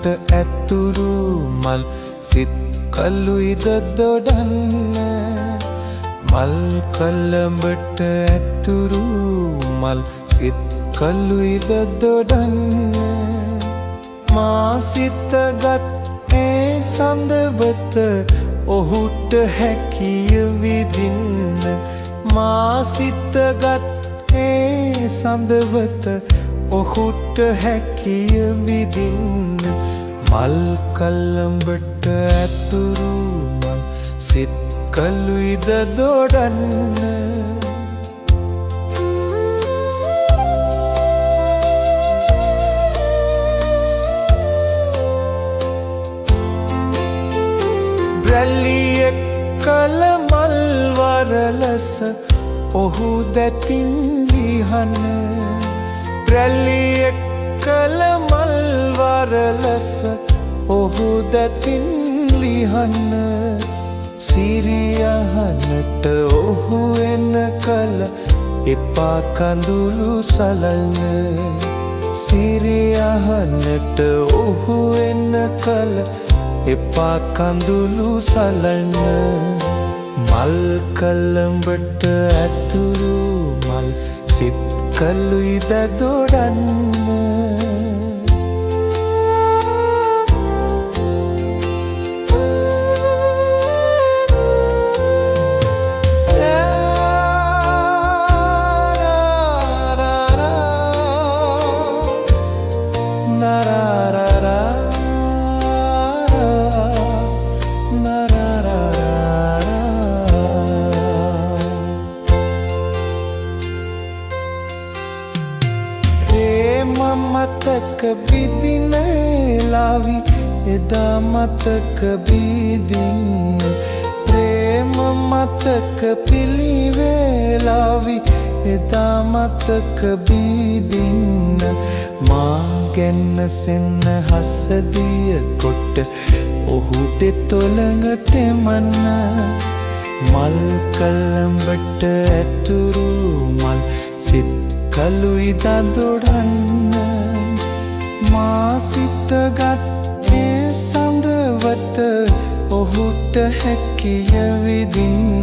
ඇතුරු මල් සිත් කළුයිද දොඩන්න මල් කළඹට ඇතුරු මල් සිත් කළුයිද දොඩන්න මා සිතගත් ඒ සඳවත ඔහුට හැකිය විදින්න මා සිතගත් ඒ සඳවත ඔහුට හැකිය විදින්න මල් කළඹට ඇතුරු මල් සිත් කළුයිද දොඩන්න රැල්ලියෙක් කළ මල් වරලස ඔහු දැතින් ලිහන රැල්ලියෙක් කළ මල් වරලස ඔහු දැතින් ලිහන සිරියහනට ඔහු එන කල එපා කඳුළු සලන්න සිරියහනට ඔහු එන කල එපා කඳුළු සලන්න මල් කළඹට ඇතුරු මල් සිත් කළුයිද දොඩන්න මතක බිදින ලාවි එදා මතක බිදින්න ප්‍රේම මතක පිළිවෙලාවි එදා මතක බිදින්න මා ගැන්න සෙන්න හසදිය කොට ඔහු දෙතොළඟට මන්න මල් කළඹට ඇතුරු මල් සිත් කළුයිද දොඩන්න මා සිතගත් ඒ සඳවත ඔහුට හැකිය විදින්න